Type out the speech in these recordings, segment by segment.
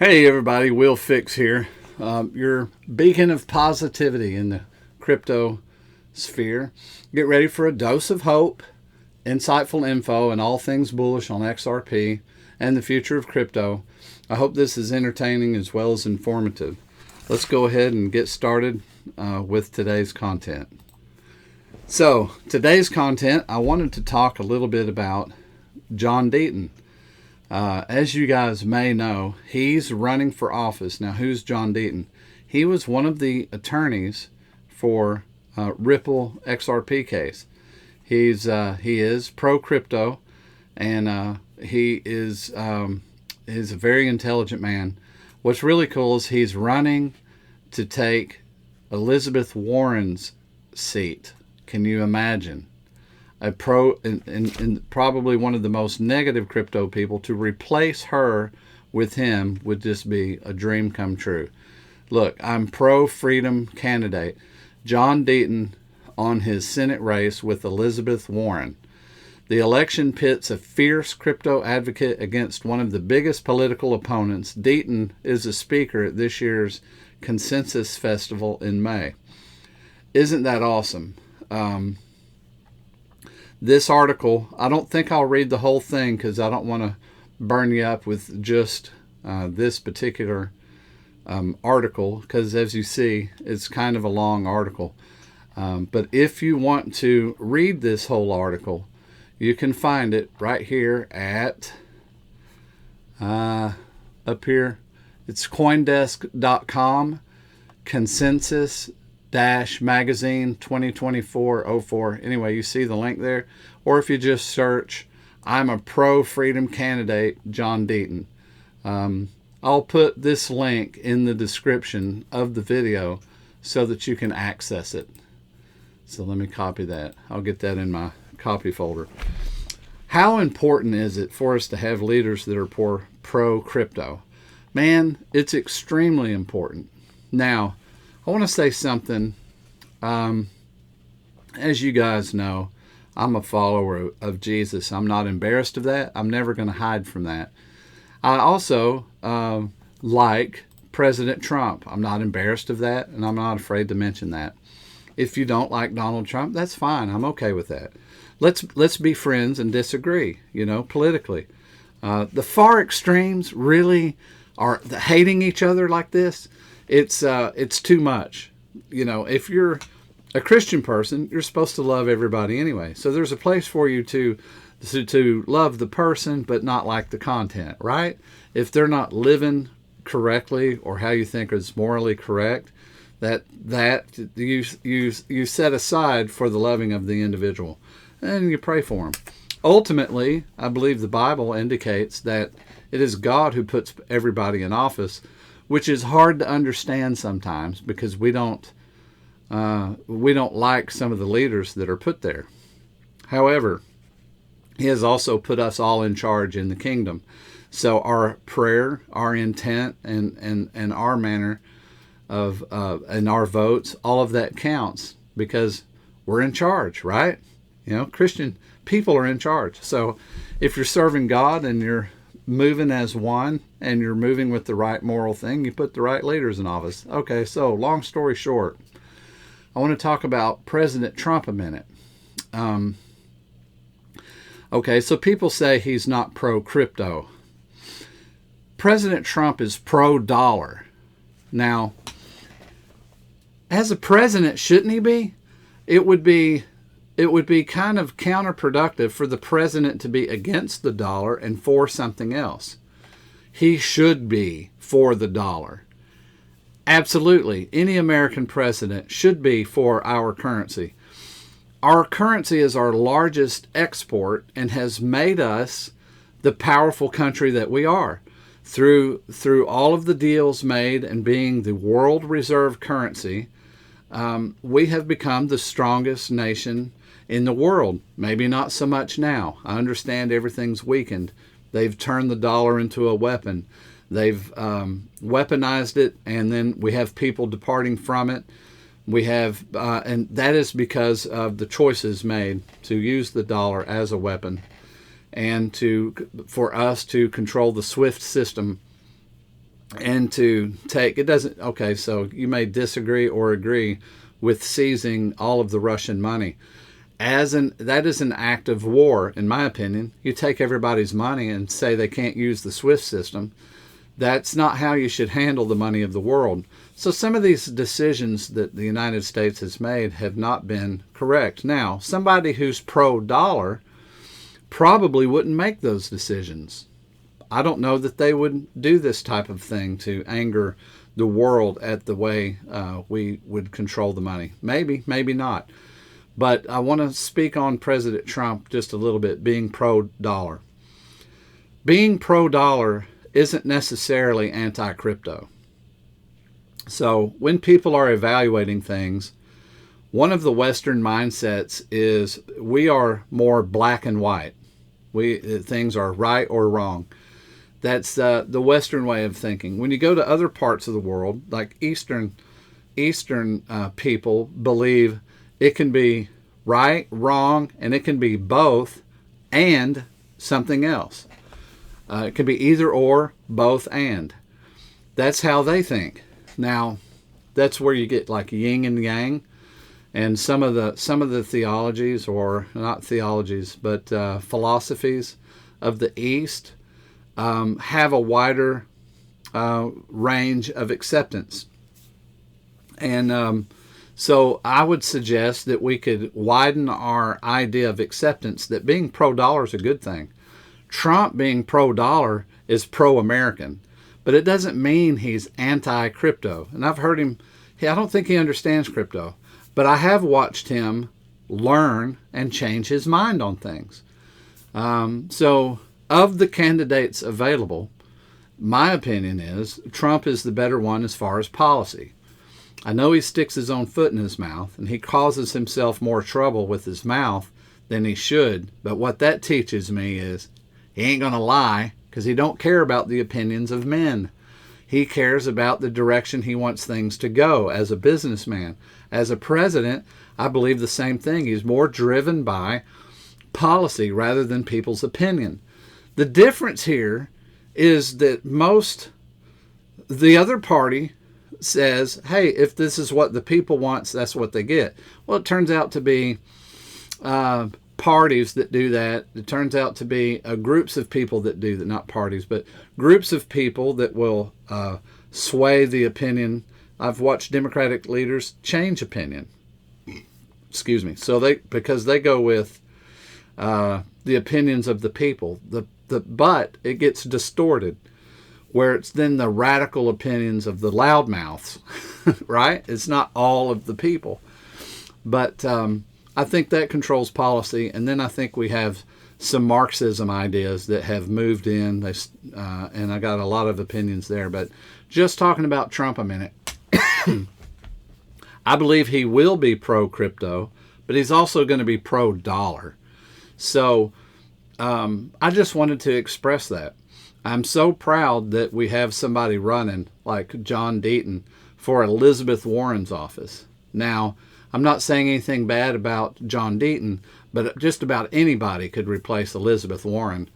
Hey everybody, Will Fix here. Your beacon of positivity in the crypto sphere. Get ready for a dose of hope, insightful info, and all things bullish on XRP and the future of crypto. I hope this is entertaining as well as informative. Let's go ahead and get started with today's content. So, today's content, I wanted to talk a little bit about John Deaton. As you guys may know, he's running for office. Now, who's John Deaton? He was one of the attorneys for Ripple XRP case. He is pro crypto, and he is a very intelligent man. What's really cool is he's running to take Elizabeth Warren's seat. Can you imagine? A pro and probably one of the most negative crypto people, to replace her with him would just be a dream come true. Look, I'm pro-freedom candidate John Deaton on his Senate race with Elizabeth Warren. The election pits a fierce crypto advocate against one of the biggest political opponents. Deaton is a speaker at this year's Consensus Festival in May. Isn't that awesome? This article, I don't think I'll read the whole thing because I don't want to burn you up with just this particular article, because as you see, it's kind of a long article. But if you want to read this whole article, you can find it right here at, up here, it's coindesk.com, consensus magazine 2024-04. Anyway, you see the link there. Or if you just search, I'm a pro-freedom candidate, John Deaton. I'll put this link in the description of the video so that you can access it. So let me copy that. I'll get that in my copy folder. How important is it for us to have leaders that are pro-crypto? Man, it's extremely important. Now, I want to say something. As you guys know, I'm a follower of Jesus. I'm not embarrassed of that. I'm never going to hide from that. I also like President Trump. I'm not embarrassed of that, and I'm not afraid to mention that. If you don't like Donald Trump, that's fine. I'm okay with that. Let's be friends and disagree, politically. The far extremes really are hating each other like this. It's too much. If you're a Christian person, you're supposed to love everybody anyway. So there's a place for you to love the person, but not like the content, right? If they're not living correctly or how you think is morally correct, that you set aside for the loving of the individual, and you pray for them. Ultimately, I believe the Bible indicates that it is God who puts everybody in office, which is hard to understand sometimes because we don't like some of the leaders that are put there. However, He has also put us all in charge in the kingdom. So our prayer, our intent, and our manner of and our votes, all of that counts because we're in charge, right? Christian people are in charge. So if you're serving God and you're moving as one and you're moving with the right moral thing, you put the right leaders in office. Okay, so long story short, I want to talk about President Trump a minute. Okay, so people say he's not pro-crypto. President Trump is pro-dollar. Now, as a president, shouldn't he be? It would be kind of counterproductive for the president to be against the dollar and for something else. He should be for the dollar. Absolutely. Any American president should be for our currency. Our currency is our largest export and has made us the powerful country that we are. Through all of the deals made and being the world reserve currency, we have become the strongest nation in the world. Maybe not so much now. I understand everything's weakened. They've turned the dollar into a weapon. They've weaponized it, and then we have people departing from it. We have, and that is because of the choices made to use the dollar as a weapon and for us to control the SWIFT system and to take, it doesn't, okay, so you may disagree or agree with seizing all of the Russian money. That is an act of war, in my opinion. You take everybody's money and say they can't use the SWIFT system. That's not how you should handle the money of the world. So some of these decisions that the United States has made have not been correct. Now, somebody who's pro-dollar probably wouldn't make those decisions. I don't know that they would do this type of thing to anger the world at the way we would control the money. Maybe, maybe not. But I want to speak on President Trump just a little bit, being pro-dollar. Being pro-dollar isn't necessarily anti-crypto. So when people are evaluating things, one of the Western mindsets is we are more black and white. Things are right or wrong. That's the Western way of thinking. When you go to other parts of the world, like Eastern people believe it can be right, wrong, and it can be both and something else. It can be either or, both and. That's how they think. Now, that's where you get like yin and yang, and some of the theologies, or not theologies, but philosophies of the East have a wider range of acceptance. And so I would suggest that we could widen our idea of acceptance, that being pro-dollar is a good thing. Trump being pro-dollar is pro-American, but it doesn't mean he's anti-crypto. And I've heard him, I don't think he understands crypto, but I have watched him learn and change his mind on things. So of the candidates available, my opinion is Trump is the better one as far as policy. I know he sticks his own foot in his mouth, and he causes himself more trouble with his mouth than he should. But what that teaches me is he ain't going to lie, because he don't care about the opinions of men. He cares about the direction he wants things to go as a businessman. As a president, I believe the same thing. He's more driven by policy rather than people's opinion. The difference here is that the other party says, hey, if this is what the people want, that's what they get. Well, it turns out to be parties that do that. It turns out to be groups of people that do that, not parties, but groups of people that will sway the opinion. I've watched Democratic leaders change opinion. Excuse me. So because they go with the opinions of the people, but it gets distorted, where it's then the radical opinions of the loudmouths, right? It's not all of the people. But I think that controls policy. And then I think we have some Marxism ideas that have moved in. And I got a lot of opinions there. But just talking about Trump a minute, I believe he will be pro-crypto, but he's also going to be pro-dollar. So I just wanted to express that. I'm so proud that we have somebody running like John Deaton for Elizabeth Warren's office. Now, I'm not saying anything bad about John Deaton, but just about anybody could replace Elizabeth Warren.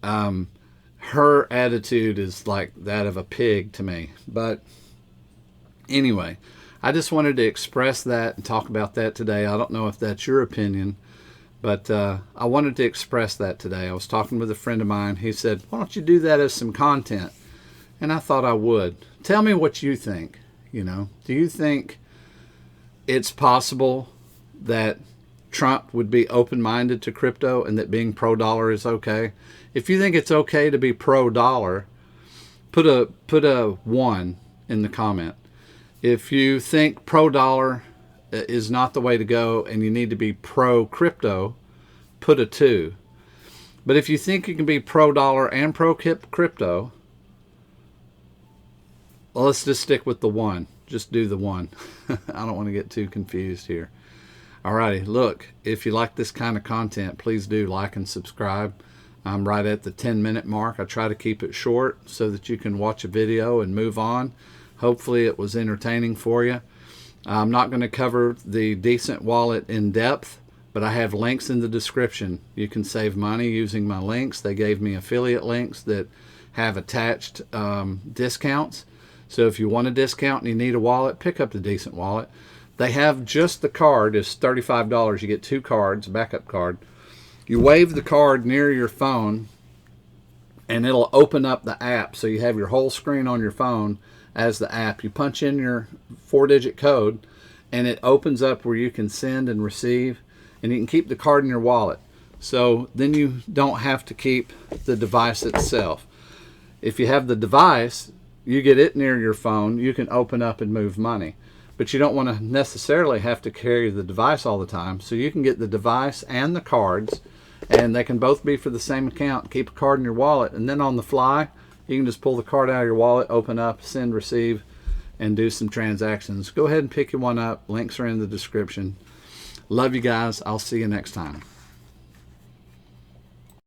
Her attitude is like that of a pig to me. But anyway, I just wanted to express that and talk about that today. I don't know if that's your opinion, but I wanted to express that today. I was talking with a friend of mine. He said, why don't you do that as some content? And I thought I would. Tell me what you think. Do you think it's possible that Trump would be open-minded to crypto and that being pro-dollar is okay? If you think it's okay to be pro-dollar, put a 1 in the comment. If you think pro-dollar is not the way to go and you need to be pro-crypto, put a 2. But if you think you can be pro-dollar and pro-crypto, well, let's just stick with the 1. Just do the 1. I don't want to get too confused here. Alrighty, look, if you like this kind of content, please do like and subscribe. I'm right at the 10-minute mark. I try to keep it short so that you can watch a video and move on. Hopefully it was entertaining for you. I'm not going to cover the Decent wallet in depth, but I have links in the description. You can save money using my links. They gave me affiliate links that have attached discounts. So if you want a discount and you need a wallet, pick up the Decent wallet. They have just the card is $35. You get 2 cards, a backup card. You wave the card near your phone and it'll open up the app. So you have your whole screen on your phone as the app. You punch in your 4-digit code and it opens up where you can send and receive, and you can keep the card in your wallet. So then you don't have to keep the device itself. If you have the device, you get it near your phone, you can open up and move money. But you don't want to necessarily have to carry the device all the time. So you can get the device and the cards, and they can both be for the same account. Keep a card in your wallet, and then on the fly, you can just pull the card out of your wallet, open up, send, receive, and do some transactions. Go ahead and pick you one up. Links are in the description. Love you guys. I'll see you next time.